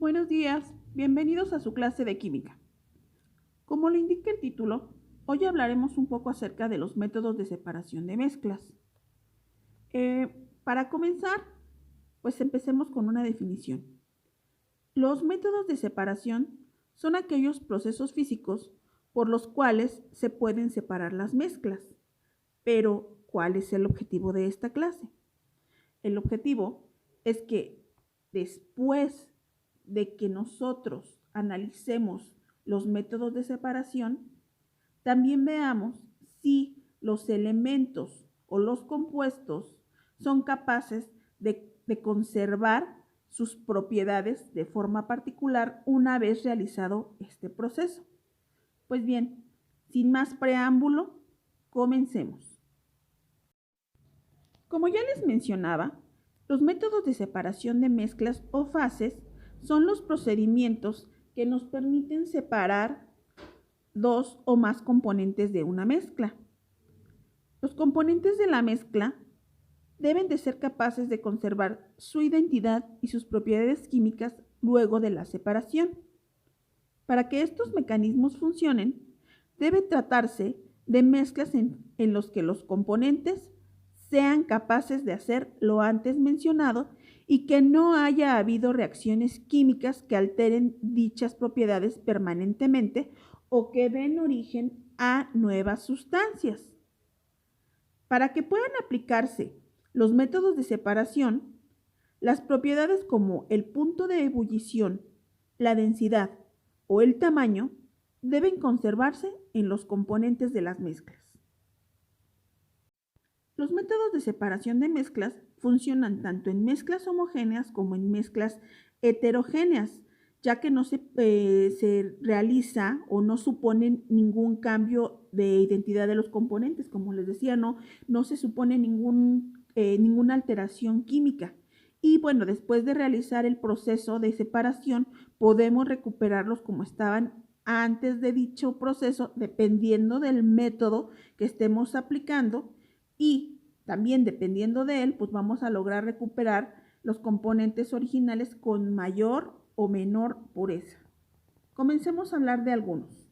Buenos días, bienvenidos a su clase de química. Como lo indica el título, hoy hablaremos un poco acerca de los métodos de separación de mezclas. Para comenzar, pues empecemos con una definición. Los métodos de separación son aquellos procesos físicos por los cuales se pueden separar las mezclas. Pero, ¿cuál es el objetivo de esta clase? El objetivo es que después de que nosotros analicemos los métodos de separación, también veamos si los elementos o los compuestos son capaces de conservar sus propiedades de forma particular una vez realizado este proceso. Pues bien, sin más preámbulo, comencemos. Como ya les mencionaba, los métodos de separación de mezclas o fases son los procedimientos que nos permiten separar dos o más componentes de una mezcla. Los componentes de la mezcla deben de ser capaces de conservar su identidad y sus propiedades químicas luego de la separación. Para que estos mecanismos funcionen, debe tratarse de mezclas en los que los componentes sean capaces de hacer lo antes mencionado y que no haya habido reacciones químicas que alteren dichas propiedades permanentemente o que den origen a nuevas sustancias. Para que puedan aplicarse los métodos de separación, las propiedades como el punto de ebullición, la densidad o el tamaño deben conservarse en los componentes de las mezclas. Los métodos de separación de mezclas funcionan tanto en mezclas homogéneas como en mezclas heterogéneas, ya que no se realiza o no suponen ningún cambio de identidad de los componentes. Como les decía, no se supone ninguna alteración química. Y bueno, después de realizar el proceso de separación, podemos recuperarlos como estaban antes de dicho proceso, dependiendo del método que estemos aplicando. Y también dependiendo de él, pues vamos a lograr recuperar los componentes originales con mayor o menor pureza. Comencemos a hablar de algunos.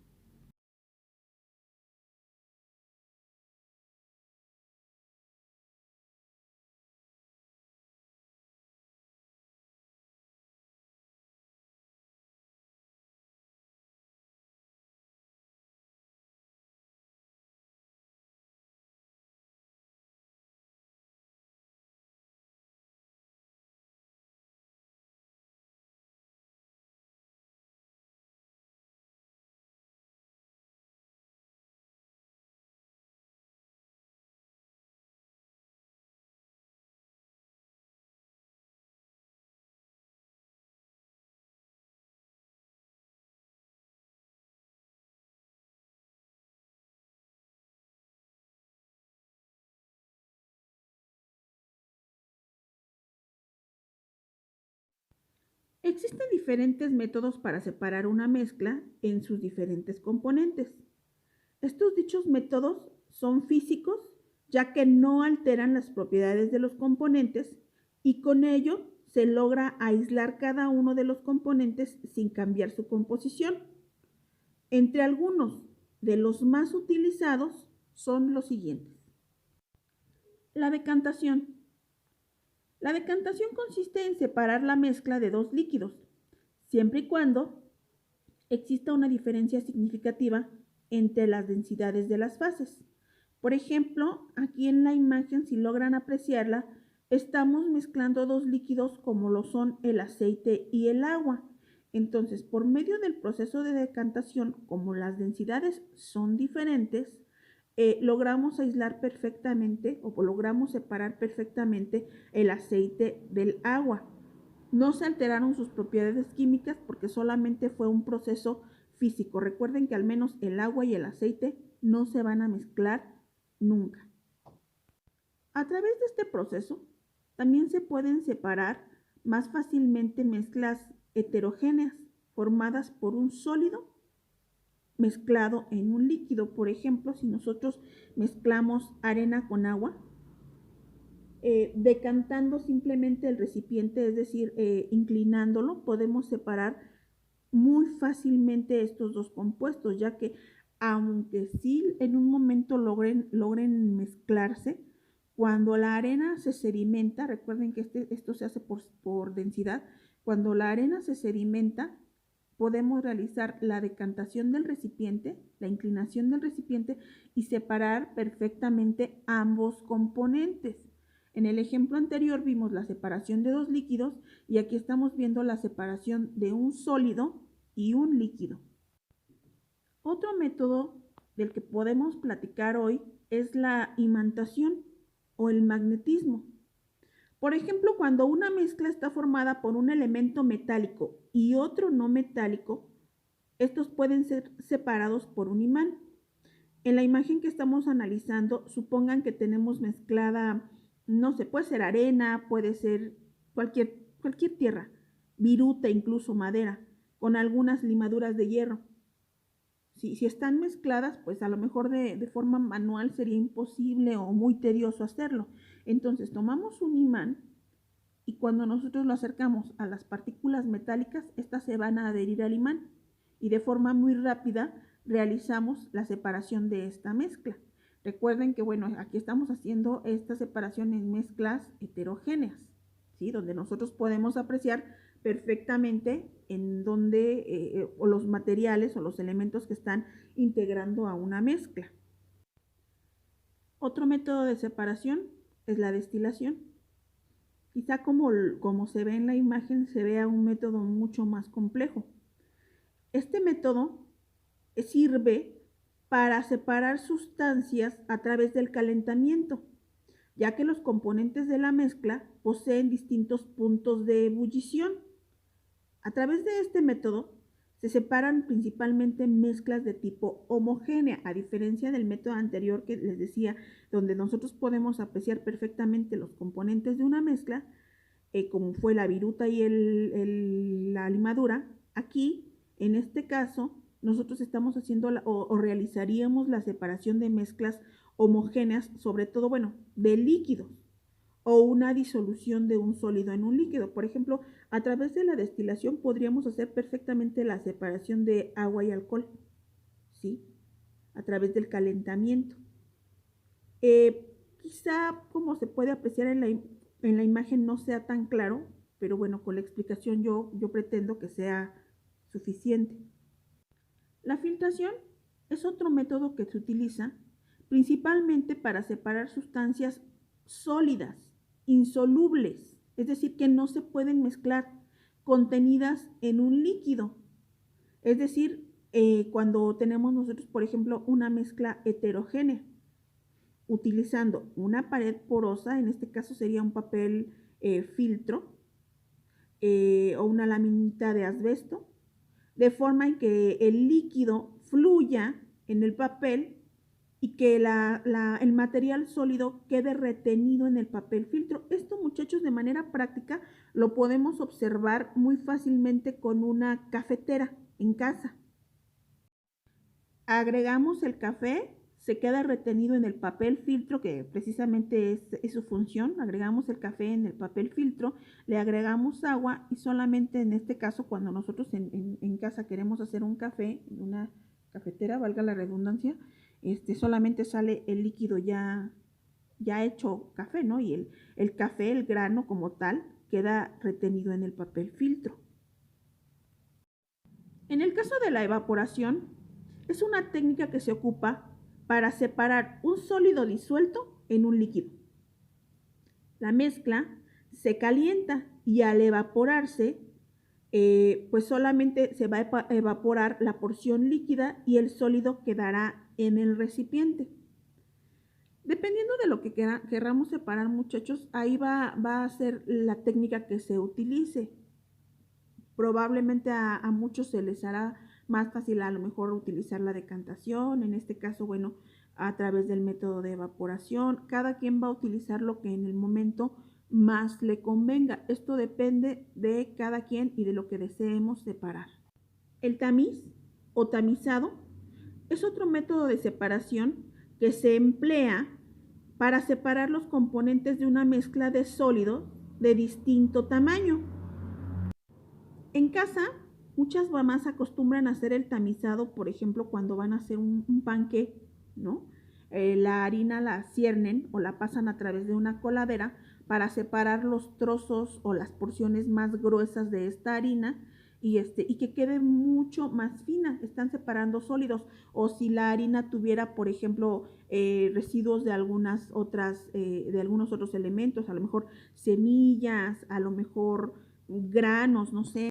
Existen diferentes métodos para separar una mezcla en sus diferentes componentes. Estos dichos métodos son físicos, ya que no alteran las propiedades de los componentes y con ello se logra aislar cada uno de los componentes sin cambiar su composición. Entre algunos de los más utilizados son los siguientes. La decantación. La decantación consiste en separar la mezcla de dos líquidos, siempre y cuando exista una diferencia significativa entre las densidades de las fases. Por ejemplo, aquí en la imagen, si logran apreciarla, estamos mezclando dos líquidos como lo son el aceite y el agua. Entonces, por medio del proceso de decantación, como las densidades son diferentes, logramos aislar perfectamente o logramos separar perfectamente el aceite del agua. No se alteraron sus propiedades químicas porque solamente fue un proceso físico. Recuerden que al menos el agua y el aceite no se van a mezclar nunca. A través de este proceso también se pueden separar más fácilmente mezclas heterogéneas formadas por un sólido mezclado en un líquido. Por ejemplo, si nosotros mezclamos arena con agua, decantando simplemente el recipiente, es decir, inclinándolo, podemos separar muy fácilmente estos dos compuestos, ya que aunque sí en un momento logren mezclarse, cuando la arena se sedimenta, recuerden que esto se hace por densidad, cuando la arena se sedimenta, podemos realizar la decantación del recipiente, la inclinación del recipiente y separar perfectamente ambos componentes. En el ejemplo anterior vimos la separación de dos líquidos y aquí estamos viendo la separación de un sólido y un líquido. Otro método del que podemos platicar hoy es la imantación o el magnetismo. Por ejemplo, cuando una mezcla está formada por un elemento metálico y otro no metálico, estos pueden ser separados por un imán. En la imagen que estamos analizando, supongan que tenemos mezclada, no sé, puede ser arena, puede ser cualquier tierra, viruta, incluso madera, con algunas limaduras de hierro. Si están mezcladas, pues a lo mejor de forma manual sería imposible o muy tedioso hacerlo. Entonces tomamos un imán y cuando nosotros lo acercamos a las partículas metálicas, estas se van a adherir al imán y de forma muy rápida realizamos la separación de esta mezcla. Recuerden que, bueno, aquí estamos haciendo esta separación en mezclas heterogéneas, ¿sí? Donde nosotros podemos apreciar perfectamente en dónde o los materiales o los elementos que están integrando a una mezcla. Otro método de separación es la destilación. Quizá como se ve en la imagen, se vea un método mucho más complejo. Este método sirve para separar sustancias a través del calentamiento, ya que los componentes de la mezcla poseen distintos puntos de ebullición. A través de este método se separan principalmente mezclas de tipo homogénea, a diferencia del método anterior que les decía, donde nosotros podemos apreciar perfectamente los componentes de una mezcla, como fue la viruta y la limadura. Aquí, en este caso, nosotros estamos haciendo o realizaríamos la separación de mezclas homogéneas, sobre todo, bueno, de líquidos o una disolución de un sólido en un líquido. Por ejemplo, a través de la destilación podríamos hacer perfectamente la separación de agua y alcohol, ¿sí? A través del calentamiento. Quizá como se puede apreciar en la imagen no sea tan claro, pero bueno, con la explicación yo pretendo que sea suficiente. La filtración es otro método que se utiliza principalmente para separar sustancias sólidas, insolubles, es decir, que no se pueden mezclar, contenidas en un líquido. Es decir, cuando tenemos nosotros, por ejemplo, una mezcla heterogénea, utilizando una pared porosa, en este caso sería un papel filtro o una laminita de asbesto, de forma en que el líquido fluya en el papel y que el material sólido quede retenido en el papel filtro. Esto, muchachos, de manera práctica lo podemos observar muy fácilmente con una cafetera en casa. Agregamos el café, se queda retenido en el papel filtro, que precisamente es su función. Agregamos el café en el papel filtro, le agregamos agua y solamente en este caso, cuando nosotros en casa queremos hacer un café, en una cafetera, valga la redundancia, solamente sale el líquido ya hecho café, ¿no? Y el café, el grano como tal, queda retenido en el papel filtro. En el caso de la evaporación, es una técnica que se ocupa para separar un sólido disuelto en un líquido. La mezcla se calienta y al evaporarse, pues solamente se va a evaporar la porción líquida y el sólido quedará en el recipiente. Dependiendo de lo que queramos separar, muchachos, ahí va a ser la técnica que se utilice. Probablemente a muchos se les hará más fácil a lo mejor utilizar la decantación, en este caso, bueno, a través del método de evaporación. Cada quien va a utilizar lo que en el momento más le convenga. Esto depende de cada quien y de lo que deseemos separar. El tamiz o tamizado es otro método de separación que se emplea para separar los componentes de una mezcla de sólidos de distinto tamaño. En casa, muchas mamás acostumbran a hacer el tamizado, por ejemplo, cuando van a hacer un panqué, ¿no? La harina la ciernen o la pasan a través de una coladera para separar los trozos o las porciones más gruesas de esta harina y que quede mucho más fina. Están separando sólidos. O si la harina tuviera, por ejemplo, residuos de algunos otros elementos, a lo mejor semillas, a lo mejor granos, no sé.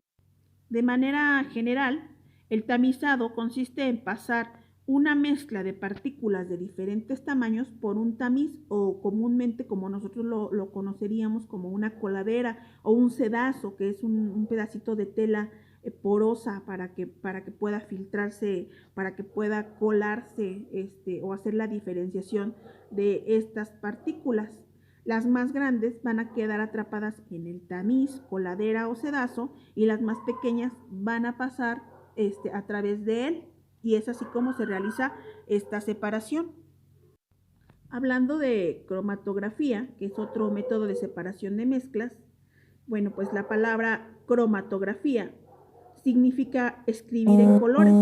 De manera general, el tamizado consiste en pasar una mezcla de partículas de diferentes tamaños por un tamiz o comúnmente como nosotros lo conoceríamos como una coladera o un sedazo, que es un pedacito de tela porosa para que pueda filtrarse, para que pueda colarse o hacer la diferenciación de estas partículas. Las más grandes van a quedar atrapadas en el tamiz, coladera o sedazo y las más pequeñas van a pasar a través de él y es así como se realiza esta separación. Hablando de cromatografía, que es otro método de separación de mezclas, bueno, pues la palabra cromatografía significa escribir en colores.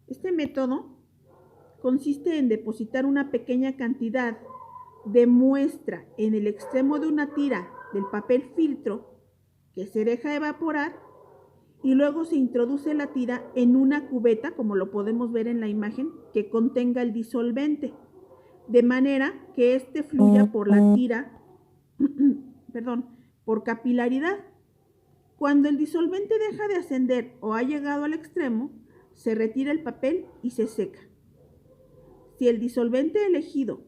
Este método consiste en depositar una pequeña cantidad de muestra en el extremo de una tira del papel filtro que se deja evaporar y luego se introduce la tira en una cubeta, como lo podemos ver en la imagen, que contenga el disolvente, de manera que éste fluya por la tira, por capilaridad. Cuando el disolvente deja de ascender o ha llegado al extremo, se retira el papel y se seca. Si el disolvente elegido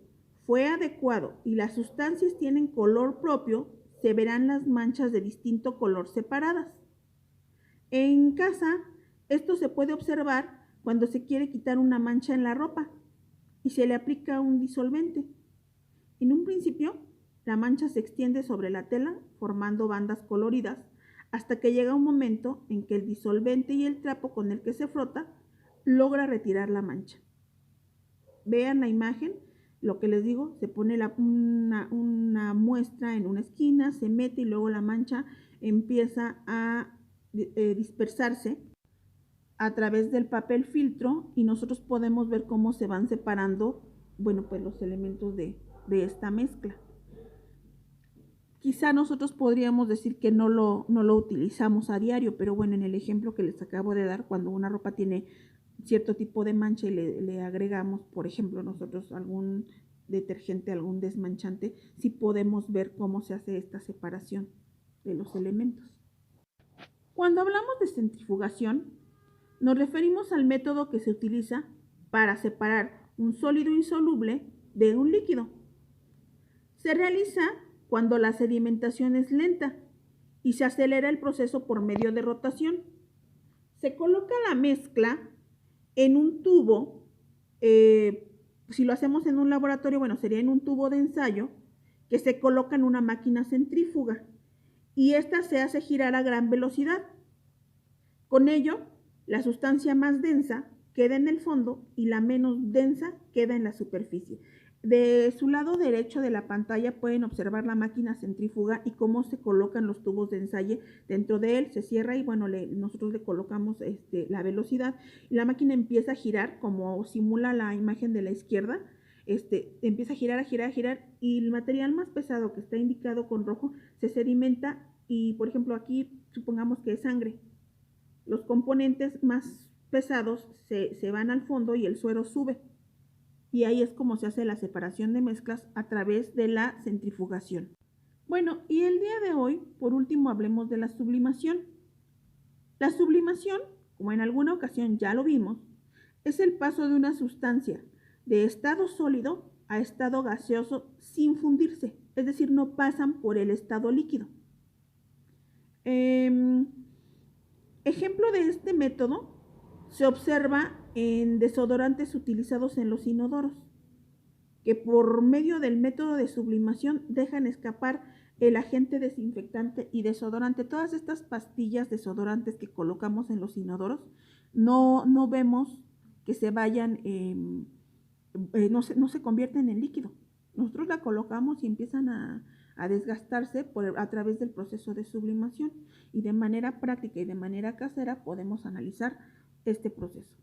fue adecuado y las sustancias tienen color propio, se verán las manchas de distinto color separadas. En casa, esto se puede observar cuando se quiere quitar una mancha en la ropa y se le aplica un disolvente. En un principio, la mancha se extiende sobre la tela formando bandas coloridas hasta que llega un momento en que el disolvente y el trapo con el que se frota logra retirar la mancha. Vean la imagen, lo que les digo, se pone una muestra en una esquina, se mete y luego la mancha empieza a dispersarse a través del papel filtro y nosotros podemos ver cómo se van separando, bueno, pues los elementos de esta mezcla. Quizá nosotros podríamos decir que no lo utilizamos a diario, pero bueno, en el ejemplo que les acabo de dar, cuando una ropa tiene cierto tipo de mancha y le agregamos, por ejemplo, nosotros algún detergente, algún desmanchante, sí podemos ver cómo se hace esta separación de los elementos. Cuando hablamos de centrifugación, nos referimos al método que se utiliza para separar un sólido insoluble de un líquido. Se realiza cuando la sedimentación es lenta y se acelera el proceso por medio de rotación. Se coloca la mezcla en un tubo, si lo hacemos en un laboratorio, bueno, sería en un tubo de ensayo que se coloca en una máquina centrífuga y esta se hace girar a gran velocidad. Con ello, la sustancia más densa queda en el fondo y la menos densa queda en la superficie. De su lado derecho de la pantalla pueden observar la máquina centrífuga y cómo se colocan los tubos de ensayo dentro de él. Se cierra y bueno, nosotros le colocamos la velocidad y la máquina empieza a girar como simula la imagen de la izquierda. Empieza a girar y el material más pesado que está indicado con rojo se sedimenta y por ejemplo aquí supongamos que es sangre. Los componentes más pesados se van al fondo y el suero sube. Y ahí es como se hace la separación de mezclas a través de la centrifugación. Bueno, y el día de hoy, por último, hablemos de la sublimación. La sublimación, como en alguna ocasión ya lo vimos, es el paso de una sustancia de estado sólido a estado gaseoso sin fundirse, es decir, no pasan por el estado líquido. Ejemplo de este método se observa en desodorantes utilizados en los inodoros, que por medio del método de sublimación dejan escapar el agente desinfectante y desodorante. Todas estas pastillas desodorantes que colocamos en los inodoros, no vemos que se vayan, no se convierten en líquido, nosotros la colocamos y empiezan a desgastarse a través del proceso de sublimación, y de manera práctica y de manera casera podemos analizar este proceso.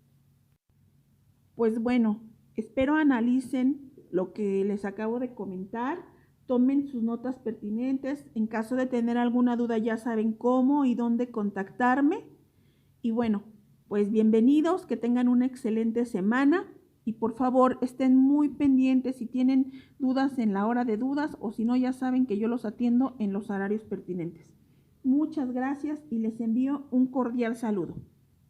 Pues bueno, espero analicen lo que les acabo de comentar, tomen sus notas pertinentes. En caso de tener alguna duda ya saben cómo y dónde contactarme. Y bueno, pues bienvenidos, que tengan una excelente semana y por favor estén muy pendientes si tienen dudas en la hora de dudas, o si no, ya saben que yo los atiendo en los horarios pertinentes. Muchas gracias y les envío un cordial saludo.